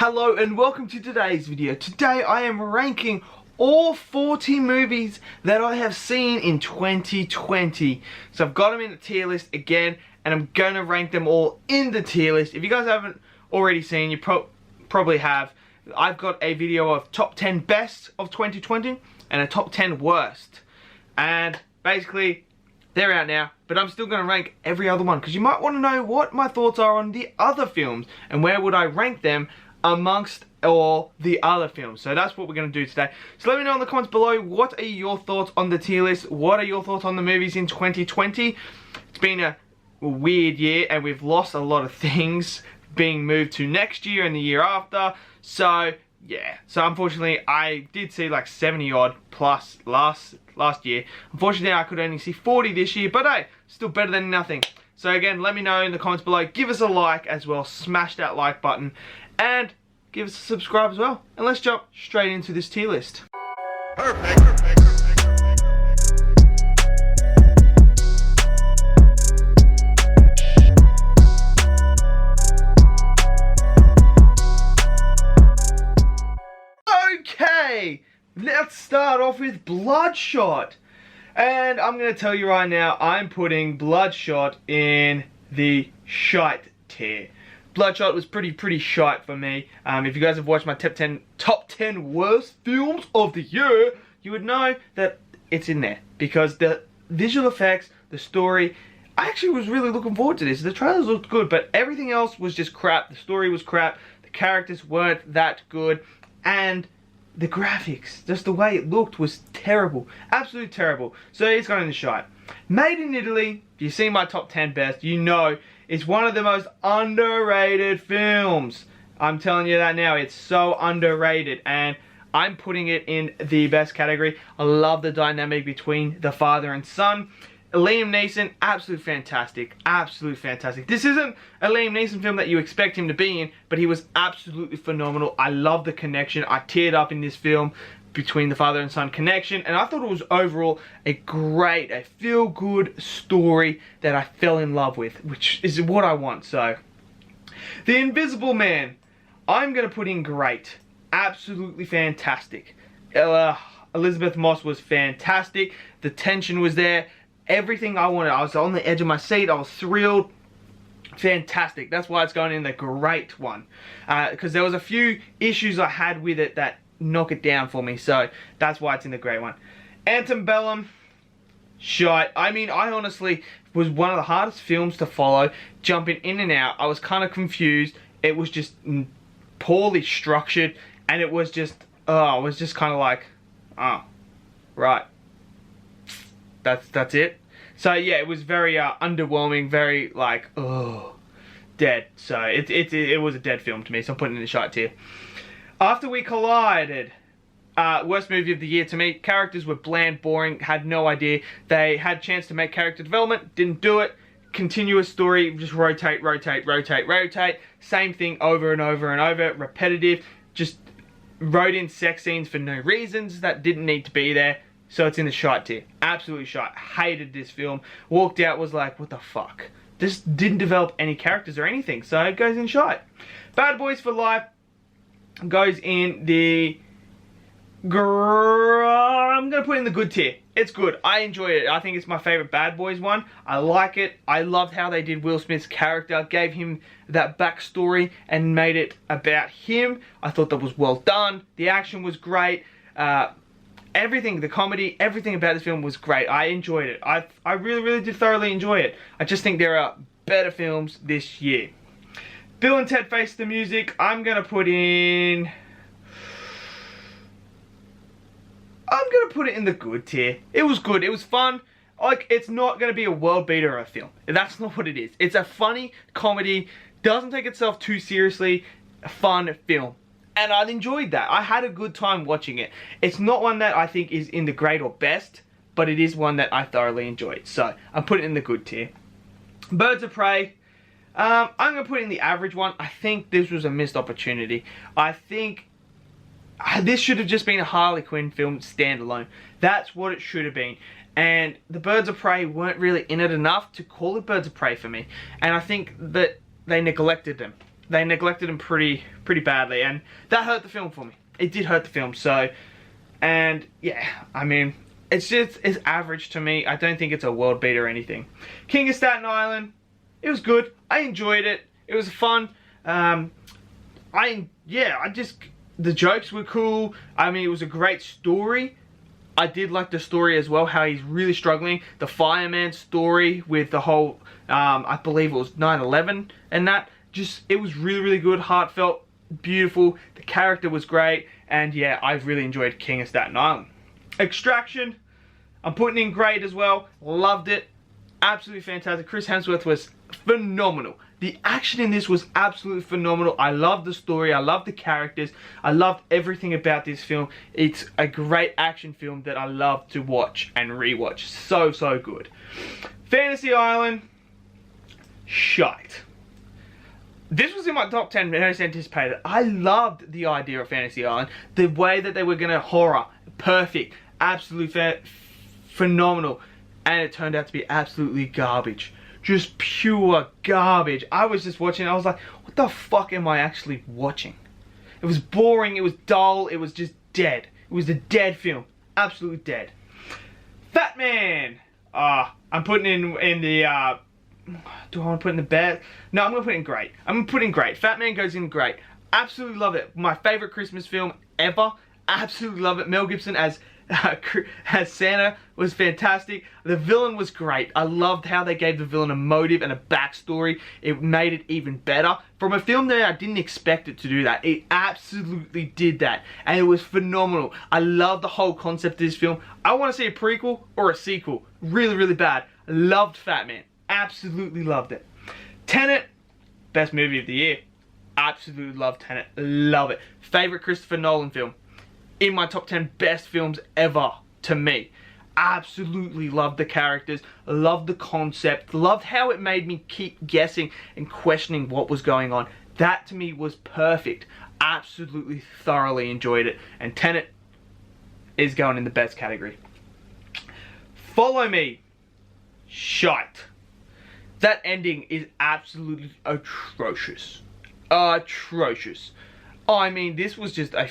Hello and welcome to today's video. Today I am ranking all 40 movies that I have seen in 2020. So I've got them in a tier list again, and I'm going to rank them all in the tier list. If you guys haven't already seen, you probably have. I've got a video of top 10 best of 2020 and a top 10 worst. And basically, they're out now, but I'm still going to rank every other one because you might want to know what my thoughts are on the other films and where would I rank them amongst all the other films. So that's what we're going to do today. So let me know in the comments below, what are your thoughts on the tier list? What are your thoughts on the movies in 2020? It's been a weird year and we've lost a lot of things being moved to next year and the year after. So yeah, so unfortunately I did see like 70 odd plus last year. Unfortunately I could only see 40 this year, but hey, still better than nothing. So again, let me know in the comments below. Give us a like as well, smash that like button, and give us a subscribe as well. And let's jump straight into this tier list. Perfect. Okay, let's start off with Bloodshot. And I'm going to tell you right now, I'm putting Bloodshot in the shite tier. Bloodshot was pretty shite for me. If you guys have watched my top 10 worst films of the year, you would know that it's in there. Because the visual effects, the story, I actually was really looking forward to this. The trailers looked good, but everything else was just crap. The story was crap. The characters weren't that good. And the graphics, just the way it looked, was terrible. Absolutely terrible. So it's gone in the shite. Made in Italy, if you've seen my top 10 best, you know it's one of the most underrated films. I'm telling you that now. It's so underrated, and I'm putting it in the best category. I love the dynamic between the father and son. Liam Neeson, absolutely fantastic. Absolutely fantastic. This isn't a Liam Neeson film that you expect him to be in, but he was absolutely phenomenal. I love the connection. I teared up in this film between the father and son connection, and I thought it was overall a feel-good story that I fell in love with, which is what I want. So, The Invisible Man, I'm going to put in great. Absolutely fantastic. Elizabeth Moss was fantastic. The tension was there. Everything I wanted. I was on the edge of my seat. I was thrilled. Fantastic. That's why it's going in the great one. Because there was a few issues I had with it that knock it down for me. So that's why it's in the great one. Antebellum, shite. I mean, I honestly was one of the hardest films to follow. Jumping in and out. I was kind of confused. It was just poorly structured. And it was just, I was just kind of like, oh, right. That's it. So yeah, it was very underwhelming, very like, oh, dead. So it was a dead film to me, so I'm putting it in the shite tier. After We Collided, worst movie of the year to me. Characters were bland, boring, had no idea. They had a chance to make character development, didn't do it. Continuous story, just rotate. Same thing over and over and over, repetitive. Just wrote in sex scenes for no reasons that didn't need to be there. So it's in the shite tier. Absolutely shite. Hated this film. Walked out, was like, what the fuck? This didn't develop any characters or anything. So it goes in shite. Bad Boys for Life goes in the... I'm going to put it in the good tier. It's good. I enjoy it. I think it's my favorite Bad Boys one. I like it. I loved how they did Will Smith's character. Gave him that backstory and made it about him. I thought that was well done. The action was great. Everything, the comedy, everything about this film was great. I enjoyed it. I really did thoroughly enjoy it. I just think there are better films this year. Bill and Ted Face the Music, I'm going to put in... I'm going to put it in the good tier. It was good. It was fun. Like, it's not going to be a world beater of a film. That's not what it is. It's a funny comedy, doesn't take itself too seriously, a fun film. And I enjoyed that. I had a good time watching it. It's not one that I think is in the great or best, but it is one that I thoroughly enjoyed. So, I'm putting it in the good tier. Birds of Prey. I'm going to put it in the average one. I think this was a missed opportunity. I think this should have just been a Harley Quinn film standalone. That's what it should have been. And the Birds of Prey weren't really in it enough to call it Birds of Prey for me. And I think that they neglected them. They neglected him pretty badly, and that hurt the film for me. It did hurt the film, so, and yeah, I mean, it's average to me. I don't think it's a world beater or anything. King of Staten Island, it was good. I enjoyed it. It was fun. The jokes were cool. I mean, it was a great story. I did like the story as well, how he's really struggling. The fireman story with the whole, I believe it was 9/11 and that. Just, it was really, really good, heartfelt, beautiful. The character was great. And yeah, I've really enjoyed King of Staten Island. Extraction, I'm putting in great as well. Loved it. Absolutely fantastic. Chris Hemsworth was phenomenal. The action in this was absolutely phenomenal. I loved the story. I loved the characters. I loved everything about this film. It's a great action film that I love to watch and rewatch. So, so good. Fantasy Island, shite. This was in my top 10 most anticipated. I loved the idea of Fantasy Island. The way that they were going to horror. Perfect. Absolutely phenomenal. And it turned out to be absolutely garbage. Just pure garbage. I was just watching, I was like, what the fuck am I actually watching? It was boring, it was dull, it was just dead. It was a dead film. Absolutely dead. Fat Man! I'm putting in the, do I want to put in the bad? No, I'm going to put in great. I'm going to put in great. Fat Man goes in great. Absolutely love it. My favorite Christmas film ever. Absolutely love it. Mel Gibson as Santa was fantastic. The villain was great. I loved how they gave the villain a motive and a backstory. It made it even better. From a film that I didn't expect it to do that, it absolutely did that. And it was phenomenal. I love the whole concept of this film. I want to see a prequel or a sequel. Really, really bad. Loved Fat Man. Absolutely loved it. Tenet, best movie of the year. Absolutely love Tenet. Love it. Favorite Christopher Nolan film. In my top 10 best films ever to me. Absolutely loved the characters, loved the concept, loved how it made me keep guessing and questioning what was going on. That to me was perfect. Absolutely thoroughly enjoyed it. And Tenet is going in the best category. Follow Me. Shite. That ending is absolutely atrocious. Atrocious. I mean, this was just a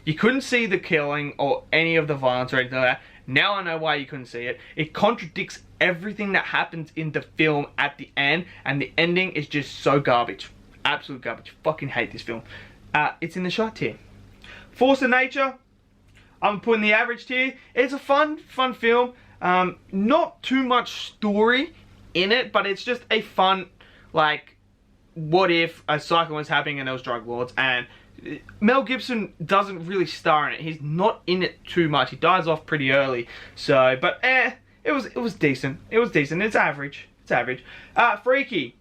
you couldn't see the killing or any of the violence or anything like that. Now I know why you couldn't see it. It contradicts everything that happens in the film at the end, and the ending is just so garbage. Absolute garbage. Fucking hate this film. It's in the shite tier. Force of Nature, I'm putting the average tier. It's a fun film. Not too much story in it, but it's just a fun, like, what if a cyclone was happening and there was drug lords, and Mel Gibson doesn't really star in it. He's not in it too much. He dies off pretty early. So, but it was decent. It was decent. It's average. It's average. Freaky,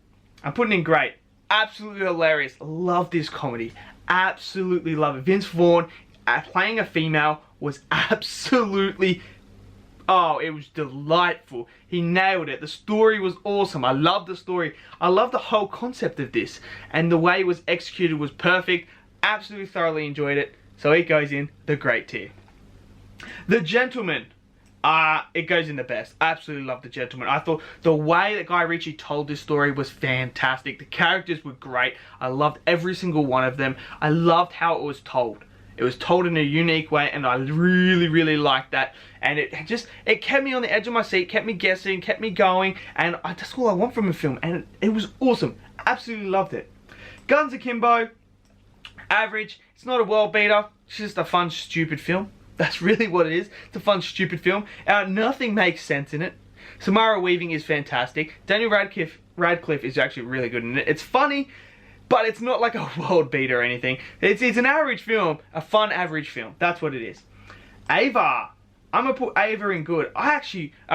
I'm putting in great. Absolutely hilarious. Love this comedy. Absolutely love it. Vince Vaughn playing a female was absolutely, oh, it was delightful. He nailed it. The story was awesome. I love the story. I love the whole concept of this. And the way it was executed was perfect. Absolutely thoroughly enjoyed it. So it goes in the great tier. The Gentleman. It goes in the best. Absolutely love The Gentleman. I thought the way that Guy Ritchie told this story was fantastic. The characters were great. I loved every single one of them. I loved how it was told. It was told in a unique way, and I really, really liked that. And it kept me on the edge of my seat, kept me guessing, kept me going, and that's all I want from a film. And it was awesome. Absolutely loved it. Guns Akimbo. Average. It's not a world beater. It's just a fun, stupid film. That's really what it is. It's a fun, stupid film. Nothing makes sense in it. Samara Weaving is fantastic. Daniel Radcliffe is actually really good in it. It's funny, but it's not like a world beater or anything. It's an average film. A fun, average film. That's what it is. Ava. I'm going to put Ava in good. I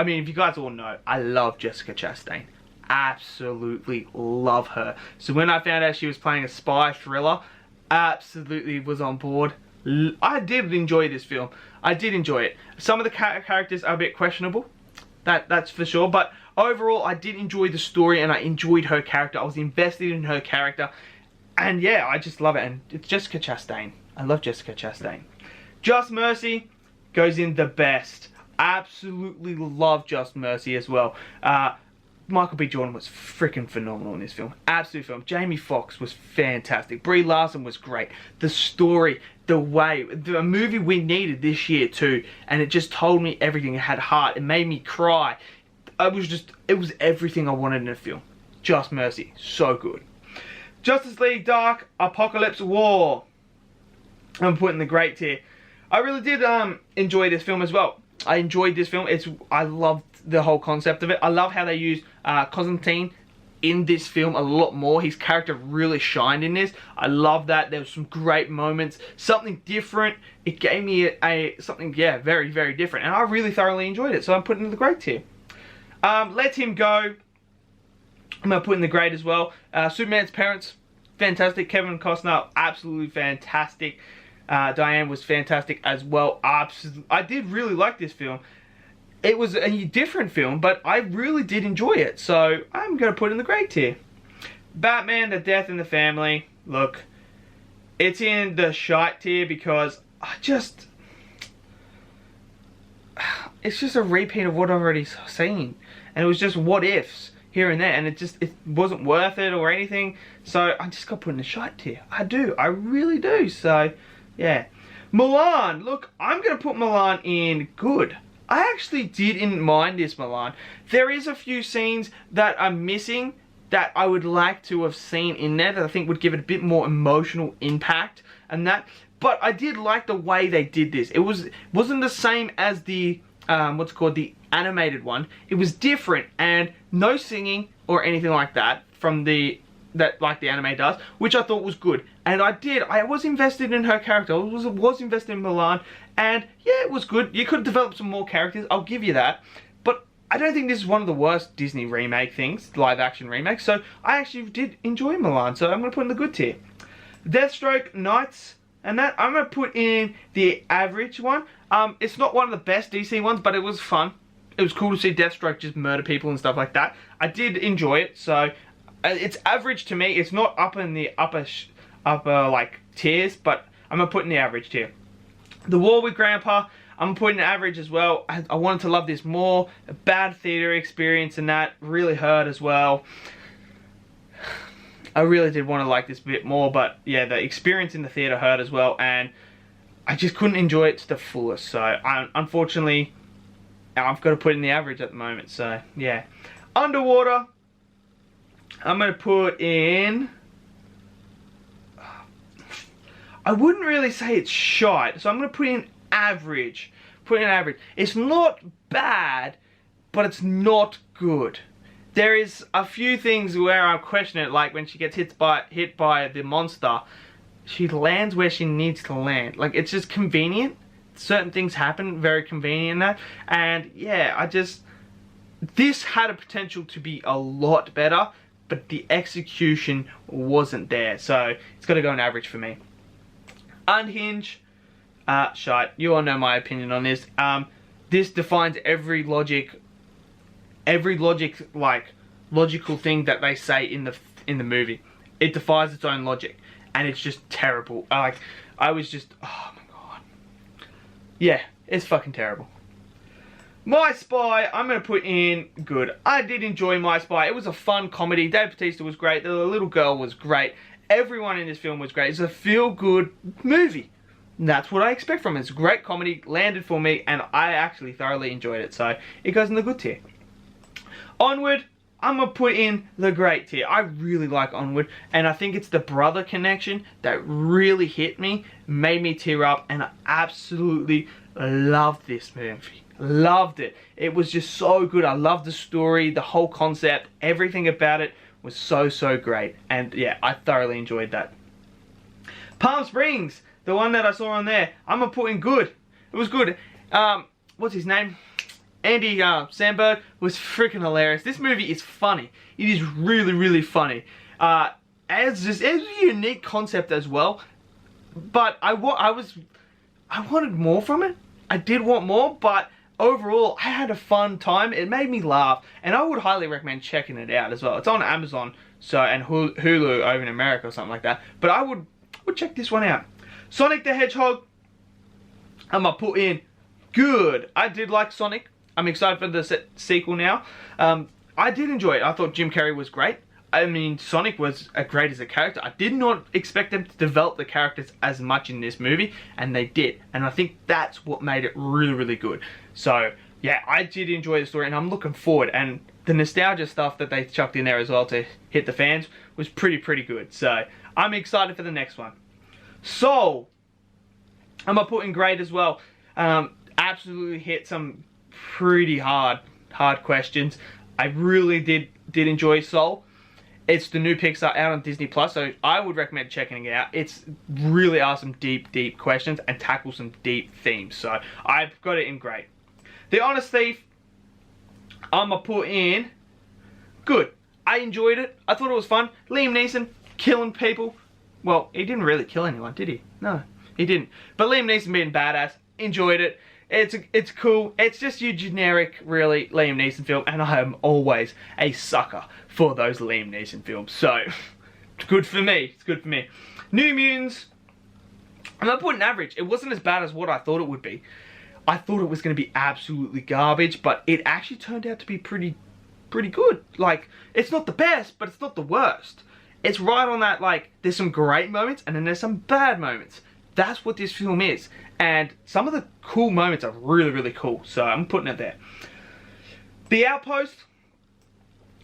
mean, if you guys all know, I love Jessica Chastain. Absolutely love her. So when I found out she was playing a spy thriller, absolutely was on board. I did enjoy this film. I did enjoy it. Some of the characters are a bit questionable. That's for sure. But overall, I did enjoy the story and I enjoyed her character. I was invested in her character. And yeah, I just love it. And it's Jessica Chastain. I love Jessica Chastain. Just Mercy goes in the best. Absolutely love Just Mercy as well. Michael B. Jordan was freaking phenomenal in this film. Absolute film. Jamie Foxx was fantastic. Brie Larson was great. The story, the way, the movie we needed this year too, and it just told me everything. It had heart. It made me cry. It was everything I wanted in a film. Just Mercy. So good. Justice League Dark Apocalypse War. I'm putting the great tier. I really did enjoy this film as well. I enjoyed this film. I loved the whole concept of it. I love how they used Constantine in this film a lot more. His character really shined in this. I love that. There was some great moments. Something different. It gave me something, yeah, very, very different. And I really thoroughly enjoyed it. So I'm putting it in the great tier. Let Him Go. I'm going to put in the great as well. Superman's parents, fantastic. Kevin Costner, absolutely fantastic. Diane was fantastic as well. I did really like this film. It was a different film, but I really did enjoy it. So I'm going to put it in the great tier. Batman, The Death in the Family. Look, it's in the shite tier because it's just a repeat of what I've already seen. And it was just what ifs here and there. And it wasn't worth it or anything. So I just got put in the shite tier. I do. I really do. So, yeah. Mulan. Look, I'm going to put Mulan in good. I actually didn't mind this Mulan. There is a few scenes that I'm missing that I would like to have seen in there that I think would give it a bit more emotional impact and that. But I did like the way they did this. It wasn't the same as the the animated one. It was different and no singing or anything like that from like the anime does, which I thought was good. And I was invested in her character. I was invested in Mulan, and yeah, it was good. You could develop some more characters, I'll give you that. But I don't think this is one of the worst Disney remake things, live action remakes, so I actually did enjoy Mulan, so I'm going to put in the good tier. Deathstroke, Knights, and that, I'm going to put in the average one. It's not one of the best DC ones, but it was fun. It was cool to see Deathstroke just murder people and stuff like that. I did enjoy it, so it's average to me. It's not up in the upper like tiers, but I'm gonna put in the average tier. The War with Grandpa, I'm putting average as well. I wanted to love this more. A bad theater experience and that really hurt as well. I really did want to like this a bit more, but yeah, the experience in the theater hurt as well, and I just couldn't enjoy it to the fullest. So unfortunately, I've got to put in the average at the moment. So yeah, Underwater, I'm going to put in, I wouldn't really say it's shite, so I'm going to put in average. It's not bad, but it's not good. There is a few things where I question it, like when she gets hit by the monster, she lands where she needs to land. Like, it's just convenient. Certain things happen, very convenient in that. And yeah, this had a potential to be a lot better, but the execution wasn't there. So it's got to go an average for me. Unhinged, shite. You all know my opinion on this. This defines every logical thing that they say in the movie. It defies its own logic, and it's just terrible. I was just, oh my god. Yeah, it's fucking terrible. My Spy, I'm going to put in good. I did enjoy My Spy. It was a fun comedy. Dave Bautista was great. The little girl was great. Everyone in this film was great. It's a feel-good movie. And that's what I expect from it. It's a great comedy, landed for me, and I actually thoroughly enjoyed it. So, it goes in the good tier. Onward, I'm going to put in the great tier. I really like Onward, and I think it's the brother connection that really hit me, made me tear up, and I absolutely loved this movie. Loved it. It was just so good. I loved the story, the whole concept, everything about it was so great. And yeah, I thoroughly enjoyed that. Palm Springs, the one that I saw on there, I'm going to put in good. It was good. What's his name? Andy Samberg was freaking hilarious. This movie is funny. It is really funny. It's a unique concept as well. But I wanted more from it. I did want more, but overall, I had a fun time. It made me laugh, and I would highly recommend checking it out as well. It's on Amazon, and Hulu over in America or something like that. But I would check this one out. Sonic the Hedgehog, I'm gonna put in good. I did like Sonic. I'm excited for the sequel now. I did enjoy it. I thought Jim Carrey was great. I mean, Sonic was great as a character. I did not expect them to develop the characters as much in this movie, and they did. And I think that's what made it really, really good. So, yeah, I did enjoy the story, and I'm looking forward. And the nostalgia stuff that they chucked in there as well to hit the fans was pretty good. So, I'm excited for the next one. Soul, I'm going to put in great as well. Absolutely hit some pretty hard questions. I really did enjoy Soul. It's the new Pixar out on Disney Plus, so I would recommend checking it out. It's really are some deep questions and tackle some deep themes. So I've got it in great. The Honest Thief, I'm gonna put in good. I enjoyed it. I thought it was fun. Liam Neeson killing people. Well, he didn't really kill anyone, did he? No, he didn't. But Liam Neeson being badass. Enjoyed it. It's cool. It's just your generic, really, Liam Neeson film, and I am always a sucker for those Liam Neeson films. So, it's good for me. It's good for me. New Mutants, I'm gonna put an average. It wasn't as bad as what I thought it would be. I thought it was gonna be absolutely garbage, but it actually turned out to be pretty good. Like, it's not the best, but it's not the worst. It's right on that, like, there's some great moments, and then there's some bad moments. That's what this film is. And some of the cool moments are really cool. So I'm putting it there. The Outpost.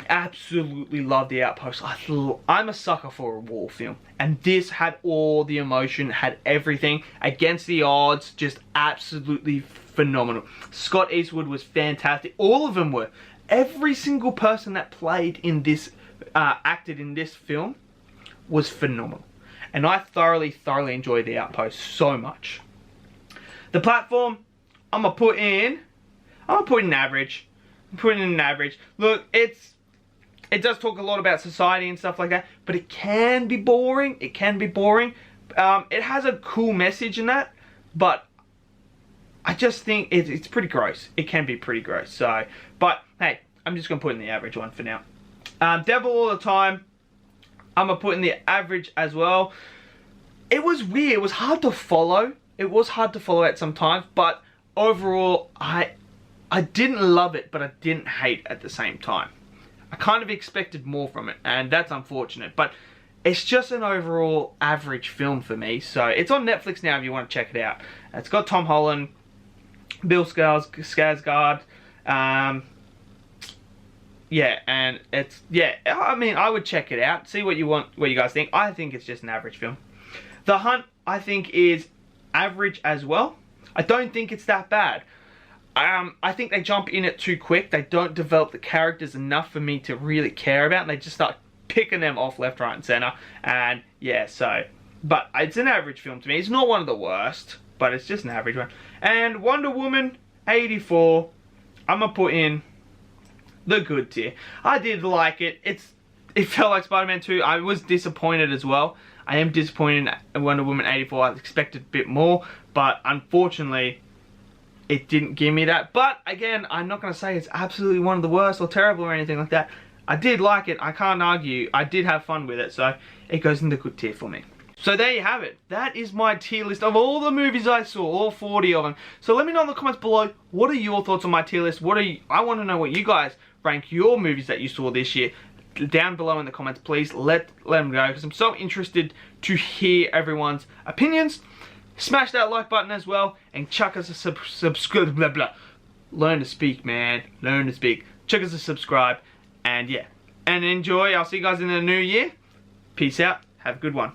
Absolutely love The Outpost. I'm a sucker for a war film. And this had all the emotion, had everything. Against the odds, just absolutely phenomenal. Scott Eastwood was fantastic. All of them were. Every single person that played in this, acted in this film was phenomenal. And I thoroughly enjoyed The Outpost so much. The Platform, I'm gonna put in an average. I'm putting in an average. Look, it does talk a lot about society and stuff like that, but it can be boring. It can be boring. It has a cool message in that, but I just think it's pretty gross. It can be pretty gross. So, but hey, I'm just gonna put in the average one for now. Devil All the Time, I'm gonna put in the average as well. It was weird. It was hard to follow. It was hard to follow at some times, but overall, I didn't love it, but I didn't hate at the same time. I kind of expected more from it, and that's unfortunate, but it's just an overall average film for me. So it's on Netflix now if you want to check it out. It's got Tom Holland, Bill Skarsgård, yeah, and it's, yeah, I mean, I would check it out, see what you guys think. I think it's just an average film. The Hunt, I think, is average as well. I don't think it's that bad. I think they jump in it too quick. They don't develop the characters enough for me to really care about, and they just start picking them off left, right, and center. And yeah, so, but it's an average film to me. It's not one of the worst, but it's just an average one. And Wonder Woman 84, I'm gonna put in the good tier. I did like it. It felt like Spider-Man 2. I was disappointed as well. I am disappointed in Wonder Woman 84. I expected a bit more, but unfortunately, it didn't give me that. But again, I'm not going to say it's absolutely one of the worst or terrible or anything like that. I did like it. I can't argue. I did have fun with it, so it goes in the good tier for me. So there you have it. That is my tier list of all the movies I saw, all 40 of them. So let me know in the comments below, what are your thoughts on my tier list? I want to know what you guys rank your movies that you saw this year. Down below in the comments, please let them know, because I'm so interested to hear everyone's opinions. Smash that like button as well, and chuck us a subscribe, blah blah. Learn to speak, man. Learn to speak. Chuck us a subscribe, and yeah. And enjoy. I'll see you guys in the new year. Peace out. Have a good one.